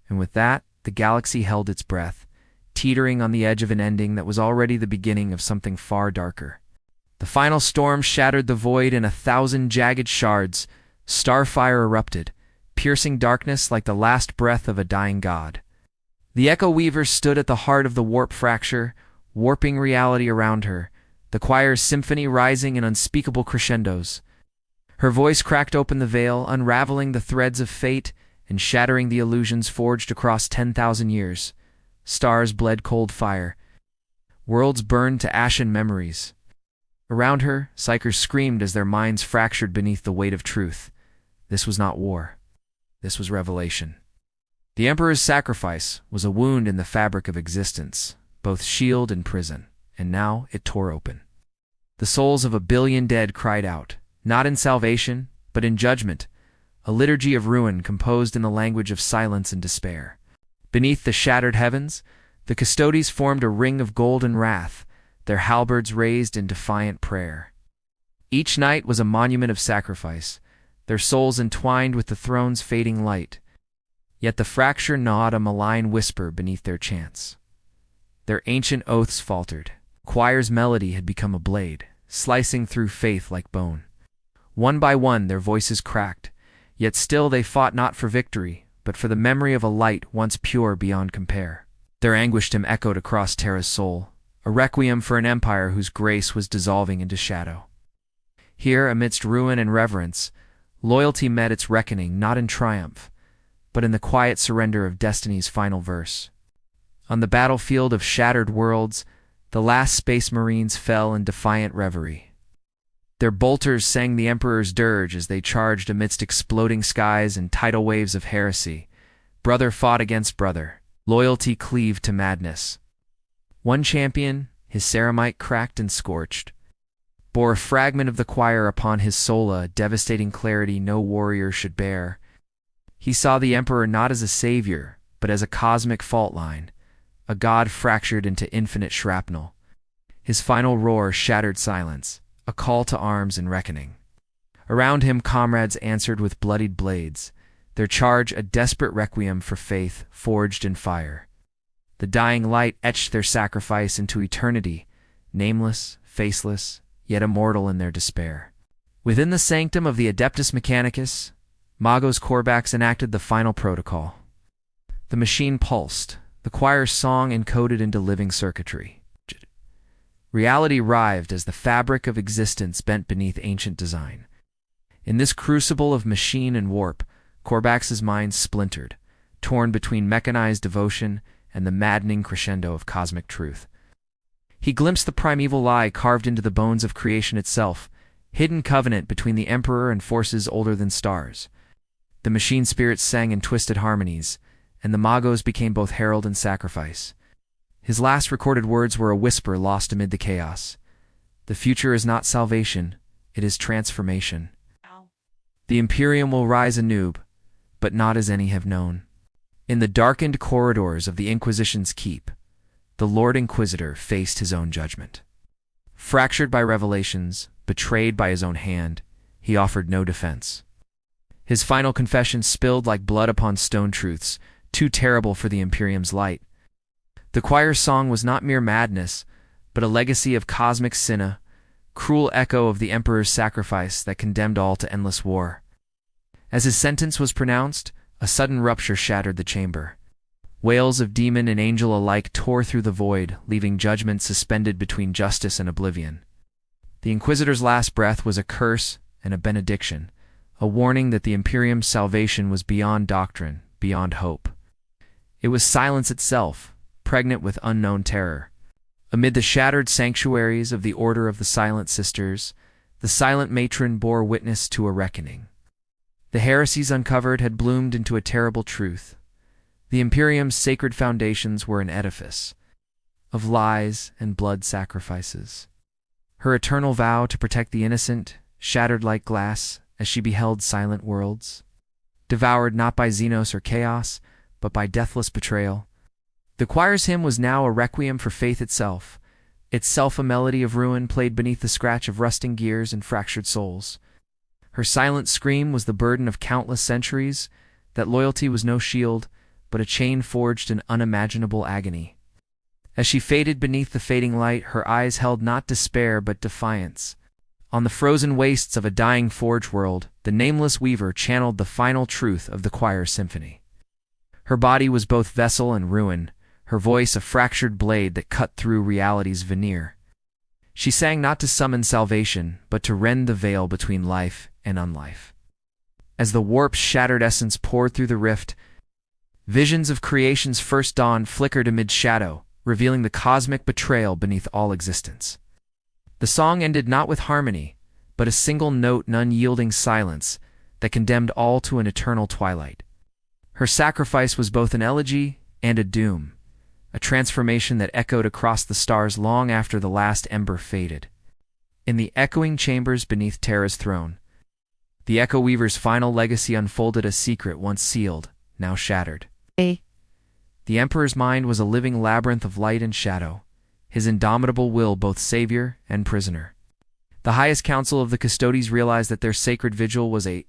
And with that, the galaxy held its breath, teetering on the edge of an ending that was already the beginning of something far darker. The final storm shattered the void in 1,000 jagged shards. Starfire erupted, piercing darkness like the last breath of a dying god. The Echo Weaver stood at the heart of the warp fracture, warping reality around her, the choir's symphony rising in unspeakable crescendos. Her voice cracked open the veil, unraveling the threads of fate and shattering the illusions forged across 10,000 years. Stars bled cold fire. Worlds burned to ashen memories. Around her, Psykers screamed as their minds fractured beneath the weight of truth. This was not war. This was revelation. The Emperor's sacrifice was a wound in the fabric of existence, both shield and prison, and now it tore open. The souls of 1 billion dead cried out, not in salvation, but in judgment, a liturgy of ruin composed in the language of silence and despair. Beneath the shattered heavens, the Custodies formed a ring of golden wrath, their halberds raised in defiant prayer. Each night was a monument of sacrifice, their souls entwined with the throne's fading light. Yet the fracture gnawed a malign whisper beneath their chants. Their ancient oaths faltered. Choir's melody had become a blade, slicing through faith like bone. One by one their voices cracked, yet still they fought not for victory, but for the memory of a light once pure beyond compare. Their anguished hymn echoed across Terra's soul, a requiem for an empire whose grace was dissolving into shadow. Here, amidst ruin and reverence, loyalty met its reckoning not in triumph, but in the quiet surrender of destiny's final verse. On the battlefield of shattered worlds, the last space marines fell in defiant reverie. Their bolters sang the Emperor's dirge as they charged amidst exploding skies and tidal waves of heresy, Brother fought against brother. Loyalty cleaved to madness. One champion, his ceramite cracked and scorched, bore a fragment of the choir upon his sola, a devastating clarity no warrior should bear. He saw the Emperor not as a savior, but as a cosmic fault line, a god fractured into infinite shrapnel. His final roar shattered silence, a call to arms and reckoning. Around him comrades answered with bloodied blades, their charge a desperate requiem for faith forged in fire. The dying light etched their sacrifice into eternity, nameless, faceless, yet immortal in their despair. Within the sanctum of the Adeptus Mechanicus, Magos Corvax enacted the final protocol. The machine pulsed, the choir's song encoded into living circuitry. Reality writhed as the fabric of existence bent beneath ancient design. In this crucible of machine and warp, Corvax's mind splintered, torn between mechanized devotion and the maddening crescendo of cosmic truth. He glimpsed the primeval lie carved into the bones of creation itself, hidden covenant between the Emperor and forces older than stars. The machine spirits sang in twisted harmonies, and the Magos became both herald and sacrifice. His last recorded words were a whisper lost amid the chaos. The future is not salvation, it is transformation. The Imperium will rise anew, but not as any have known. In the darkened corridors of the Inquisition's keep, the Lord Inquisitor faced his own judgment. Fractured by revelations, betrayed by his own hand, he offered no defense. His final confession spilled like blood upon stone truths, too terrible for the Imperium's light. The choir's song was not mere madness, but a legacy of cosmic sin, cruel echo of the Emperor's sacrifice that condemned all to endless war. As his sentence was pronounced, a sudden rupture shattered the chamber. Wails of demon and angel alike tore through the void, leaving judgment suspended between justice and oblivion. The Inquisitor's last breath was a curse and a benediction, a warning that the Imperium's salvation was beyond doctrine, beyond hope. It was silence itself, pregnant with unknown terror. Amid the shattered sanctuaries of the Order of the Silent Sisters, the silent matron bore witness to a reckoning. The heresies uncovered had bloomed into a terrible truth. The Imperium's sacred foundations were an edifice of lies and blood sacrifices. Her eternal vow to protect the innocent shattered like glass as she beheld silent worlds, devoured not by Xenos or chaos, but by deathless betrayal. The choir's hymn was now a requiem for faith itself, itself a melody of ruin played beneath the scratch of rusting gears and fractured souls. Her silent scream was the burden of countless centuries, that loyalty was no shield, but a chain forged in unimaginable agony. As she faded beneath the fading light, her eyes held not despair but defiance. On the frozen wastes of a dying forge world, the nameless weaver channeled the final truth of the choir's symphony. Her body was both vessel and ruin, her voice a fractured blade that cut through reality's veneer. She sang not to summon salvation, but to rend the veil between life and unlife. As the warp's shattered essence poured through the rift, visions of creation's first dawn flickered amid shadow, revealing the cosmic betrayal beneath all existence. The song ended not with harmony, but a single note and unyielding silence that condemned all to an eternal twilight. Her sacrifice was both an elegy and a doom, a transformation that echoed across the stars long after the last ember faded. In the echoing chambers beneath Terra's throne, the Echo Weaver's final legacy unfolded a secret once sealed, now shattered. The Emperor's mind was a living labyrinth of light and shadow, his indomitable will both savior and prisoner. The highest council of the Custodes realized that their sacred vigil was a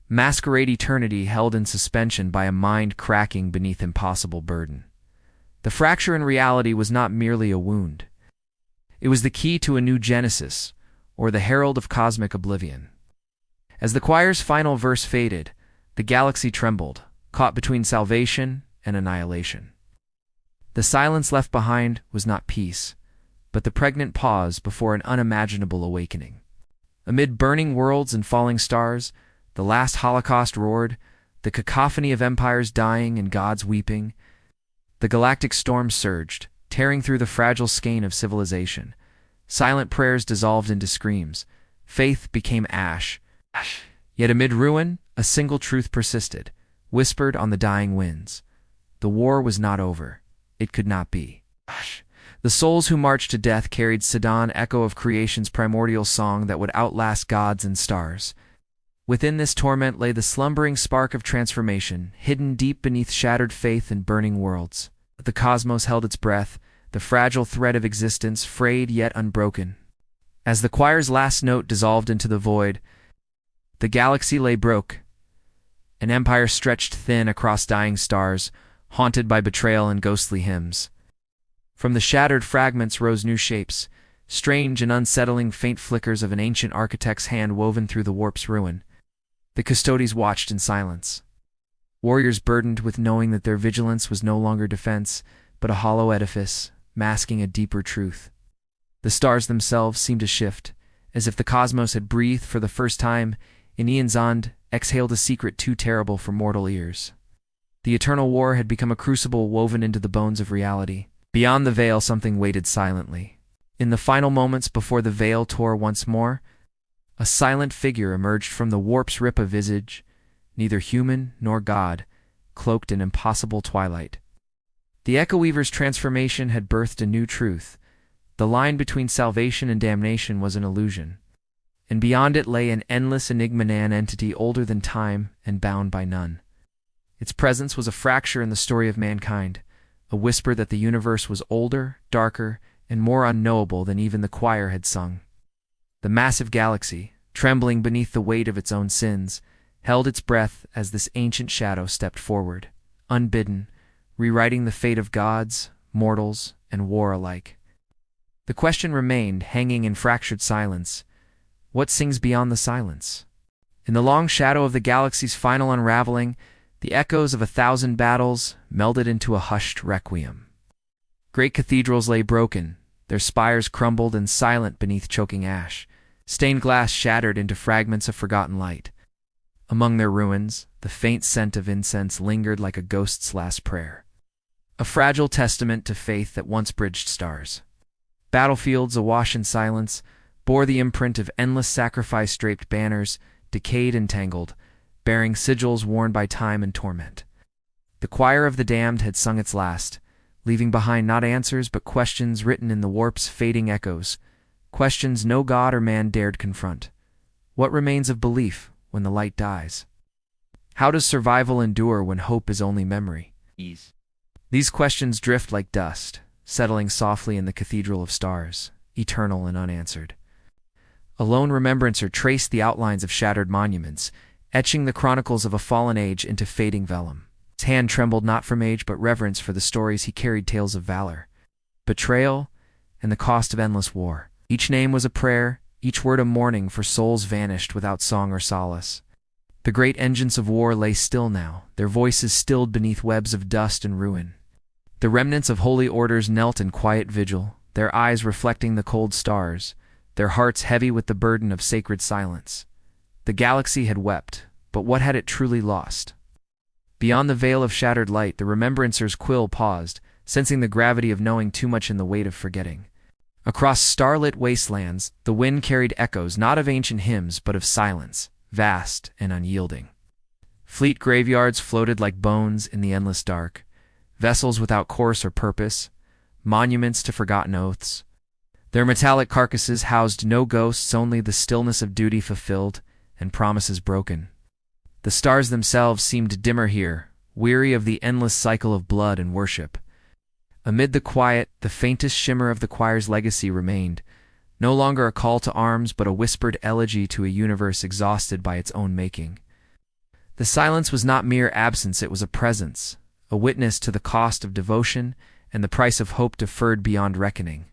masquerade eternity held in suspension by a mind cracking beneath impossible burden. The fracture in reality was not merely a wound. It was the key to a new genesis, or the herald of cosmic oblivion. As the choir's final verse faded, the galaxy trembled, caught between salvation and annihilation. The silence left behind was not peace, but the pregnant pause before an unimaginable awakening. Amid burning worlds and falling stars, the last holocaust roared, the cacophony of empires dying and gods weeping. The galactic storm surged, tearing through the fragile skein of civilization. Silent prayers dissolved into screams. Faith became ash. Yet amid ruin, a single truth persisted. whispered on the dying winds. The war was not over. It could not be. The souls who marched to death carried Sidon echo of creation's primordial song that would outlast gods and stars. Within this torment lay the slumbering spark of transformation, hidden deep beneath shattered faith and burning worlds. The cosmos held its breath, the fragile thread of existence frayed yet unbroken. As the choir's last note dissolved into the void, the galaxy lay broke. An empire stretched thin across dying stars, haunted by betrayal and ghostly hymns. From the shattered fragments rose new shapes, strange and unsettling faint flickers of an ancient architect's hand woven through the warp's ruin. The custodies watched in silence. Warriors burdened with knowing that their vigilance was no longer defense, but a hollow edifice, masking a deeper truth. The stars themselves seemed to shift, as if the cosmos had breathed for the first time, and eons on exhaled a secret too terrible for mortal ears. The eternal war had become a crucible woven into the bones of reality. Beyond the veil something waited silently. In the final moments before the veil tore once more, a silent figure emerged from the warp's rip of visage, neither human nor god, cloaked in impossible twilight. The Echo Weaver's transformation had birthed a new truth. The line between salvation and damnation was an illusion, and beyond it lay an endless enigma-nan entity older than time and bound by none. Its presence was a fracture in the story of mankind, a whisper that the universe was older, darker, and more unknowable than even the choir had sung. The massive galaxy, trembling beneath the weight of its own sins, held its breath as this ancient shadow stepped forward, unbidden, rewriting the fate of gods, mortals, and war alike. The question remained, hanging in fractured silence: what sings beyond the silence? In the long shadow of the galaxy's final unraveling, the echoes of 1,000 battles melded into a hushed requiem. Great cathedrals lay broken, their spires crumbled and silent beneath choking ash. Stained glass shattered into fragments of forgotten light. Among their ruins, the faint scent of incense lingered like a ghost's last prayer, a fragile testament to faith that once bridged stars. Battlefields awash in silence bore the imprint of endless sacrifice-draped banners, decayed and tangled, bearing sigils worn by time and torment. The choir of the damned had sung its last, leaving behind not answers but questions written in the warp's fading echoes, questions no god or man dared confront. What remains of belief when the light dies? How does survival endure when hope is only memory? These questions drift like dust, settling softly in the cathedral of stars, eternal and unanswered. A lone remembrancer traced the outlines of shattered monuments, etching the chronicles of a fallen age into fading vellum. His hand trembled not from age but reverence for the stories he carried, tales of valor, betrayal, and the cost of endless war. Each name was a prayer, each word a mourning for souls vanished without song or solace. The great engines of war lay still now, their voices stilled beneath webs of dust and ruin. The remnants of holy orders knelt in quiet vigil, their eyes reflecting the cold stars, their hearts heavy with the burden of sacred silence. The galaxy had wept, but what had it truly lost? Beyond the veil of shattered light, the remembrancer's quill paused, sensing the gravity of knowing too much and the weight of forgetting. Across starlit wastelands, the wind carried echoes not of ancient hymns but of silence, vast and unyielding. Fleet graveyards floated like bones in the endless dark, vessels without course or purpose, monuments to forgotten oaths. Their metallic carcasses housed no ghosts, only the stillness of duty fulfilled and promises broken. The stars themselves seemed dimmer here, weary of the endless cycle of blood and worship. Amid the quiet, the faintest shimmer of the choir's legacy remained, no longer a call to arms but a whispered elegy to a universe exhausted by its own making. The silence was not mere absence, it was a presence, a witness to the cost of devotion and the price of hope deferred beyond reckoning.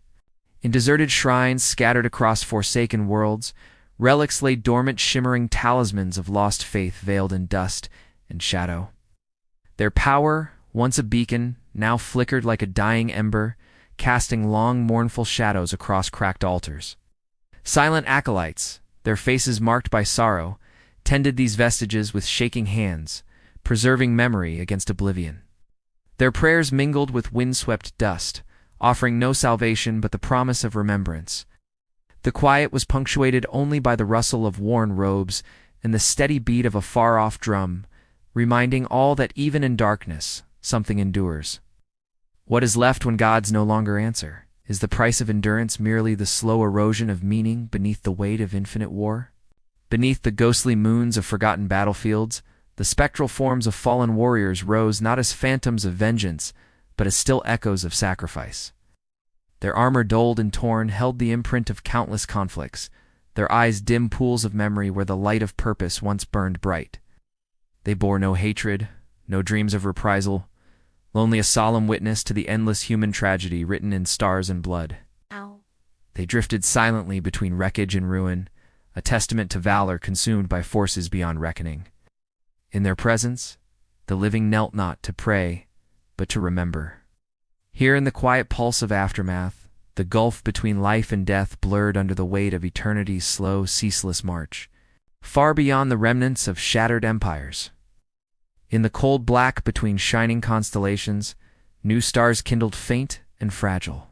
In deserted shrines scattered across forsaken worlds, relics lay dormant, shimmering talismans of lost faith veiled in dust and shadow. Their power, once a beacon, now flickered like a dying ember, casting long, mournful shadows across cracked altars. Silent acolytes, their faces marked by sorrow, tended these vestiges with shaking hands, preserving memory against oblivion. Their prayers mingled with wind-swept dust, offering no salvation but the promise of remembrance. The quiet was punctuated only by the rustle of worn robes and the steady beat of a far-off drum, reminding all that even in darkness, something endures. What is left when gods no longer answer? Is the price of endurance merely the slow erosion of meaning beneath the weight of infinite war? Beneath the ghostly moons of forgotten battlefields, the spectral forms of fallen warriors rose not as phantoms of vengeance, but as still echoes of sacrifice. Their armor dulled and torn held the imprint of countless conflicts, their eyes dim pools of memory where the light of purpose once burned bright. They bore no hatred, no dreams of reprisal, only a solemn witness to the endless human tragedy written in stars and blood. Ow. They drifted silently between wreckage and ruin, a testament to valor consumed by forces beyond reckoning. In their presence, the living knelt not to pray, but to remember. Here in the quiet pulse of aftermath, the gulf between life and death blurred under the weight of eternity's slow, ceaseless march, far beyond the remnants of shattered empires. In the cold black between shining constellations, new stars kindled faint and fragile.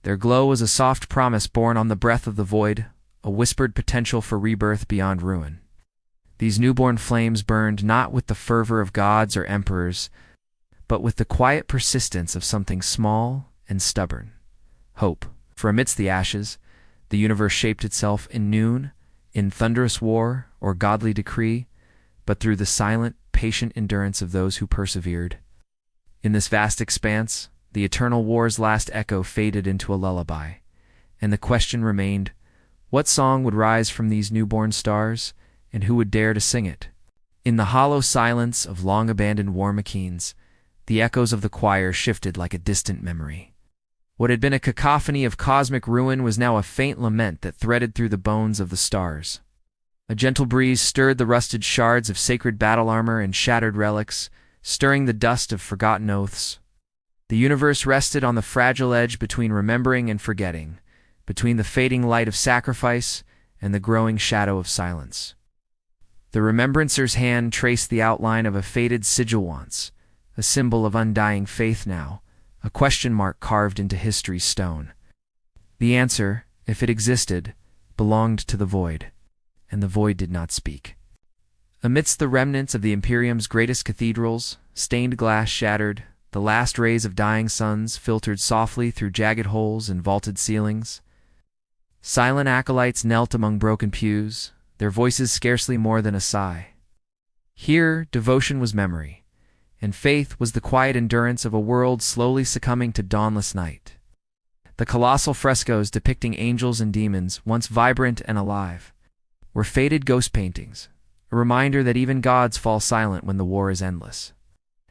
Their glow was a soft promise born on the breath of the void, a whispered potential for rebirth beyond ruin. These newborn flames burned not with the fervor of gods or emperors, but with the quiet persistence of something small and stubborn. Hope. For amidst the ashes, the universe shaped itself in noon, in thunderous war or godly decree, but through the silent, patient endurance of those who persevered. In this vast expanse, the eternal war's last echo faded into a lullaby, and the question remained, what song would rise from these newborn stars, and who would dare to sing it? In the hollow silence of long-abandoned war machines, the echoes of the choir shifted like a distant memory. What had been a cacophony of cosmic ruin was now a faint lament that threaded through the bones of the stars. A gentle breeze stirred the rusted shards of sacred battle armor and shattered relics, stirring the dust of forgotten oaths. The universe rested on the fragile edge between remembering and forgetting, between the fading light of sacrifice and the growing shadow of silence. The remembrancer's hand traced the outline of a faded sigil once, a symbol of undying faith now, a question mark carved into history's stone. The answer, if it existed, belonged to the void, and the void did not speak. Amidst the remnants of the Imperium's greatest cathedrals, stained glass shattered, the last rays of dying suns filtered softly through jagged holes in vaulted ceilings. Silent acolytes knelt among broken pews, their voices scarcely more than a sigh. Here, devotion was memory, and faith was the quiet endurance of a world slowly succumbing to dawnless night. The colossal frescoes depicting angels and demons, once vibrant and alive, were faded ghost paintings, a reminder that even gods fall silent when the war is endless.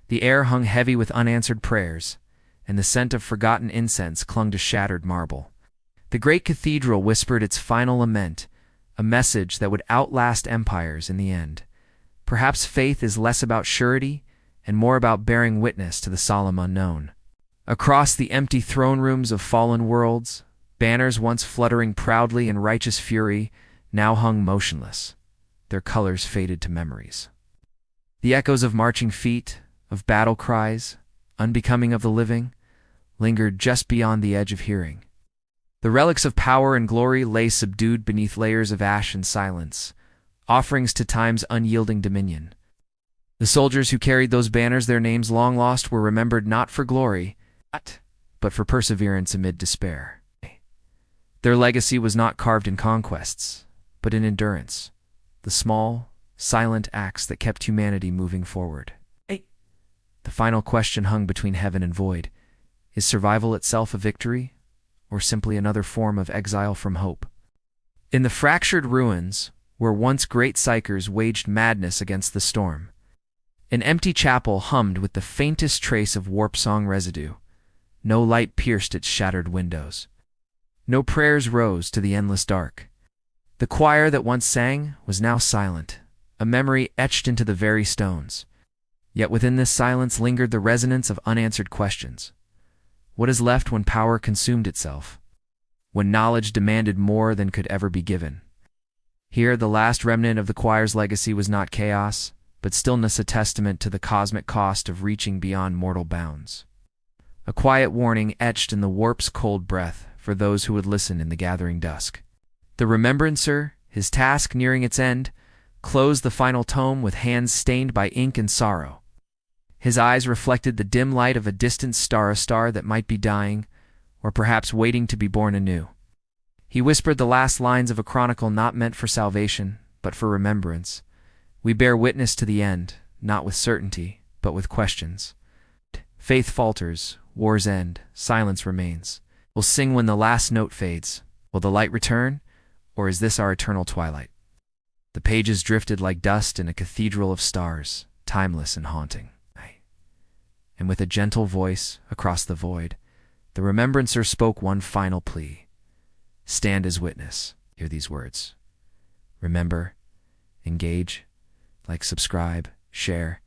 The air hung heavy with unanswered prayers, and the scent of forgotten incense clung to shattered marble. The great cathedral whispered its final lament, a message that would outlast empires in the end. Perhaps faith is less about surety and more about bearing witness to the solemn unknown. Across the empty throne rooms of fallen worlds, banners once fluttering proudly in righteous fury now hung motionless, their colors faded to memories. The echoes of marching feet, of battle cries, unbecoming of the living, lingered just beyond the edge of hearing. The relics of power and glory lay subdued beneath layers of ash and silence, offerings to time's unyielding dominion. The soldiers who carried those banners, their names long lost, were remembered not for glory, but for perseverance amid despair. Their legacy was not carved in conquests, but in endurance, the small, silent acts that kept humanity moving forward. The final question hung between heaven and void. Is survival itself a victory, or simply another form of exile from hope? In the fractured ruins, where once great Psykers waged madness against the storm, an empty chapel hummed with the faintest trace of warp song residue. No light pierced its shattered windows. No prayers rose to the endless dark. The choir that once sang was now silent, a memory etched into the very stones. Yet within this silence lingered the resonance of unanswered questions. What is left when power consumed itself? When knowledge demanded more than could ever be given? Here, the last remnant of the choir's legacy was not chaos, but stillness, a testament to the cosmic cost of reaching beyond mortal bounds. A quiet warning etched in the warp's cold breath for those who would listen in the gathering dusk. The remembrancer, his task nearing its end, closed the final tome with hands stained by ink and sorrow. His eyes reflected the dim light of a distant star, a star that might be dying, or perhaps waiting to be born anew. He whispered the last lines of a chronicle not meant for salvation, but for remembrance. We bear witness to the end, not with certainty, but with questions. Faith falters, wars end, silence remains. We'll sing when the last note fades. Will the light return, or is this our eternal twilight? The pages drifted like dust in a cathedral of stars, timeless and haunting. And with a gentle voice across the void, the remembrancer spoke one final plea. Stand as witness. Hear these words. Remember, engage, like, subscribe, share,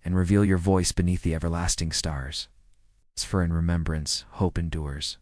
and reveal your voice beneath the everlasting stars. For in remembrance, hope endures.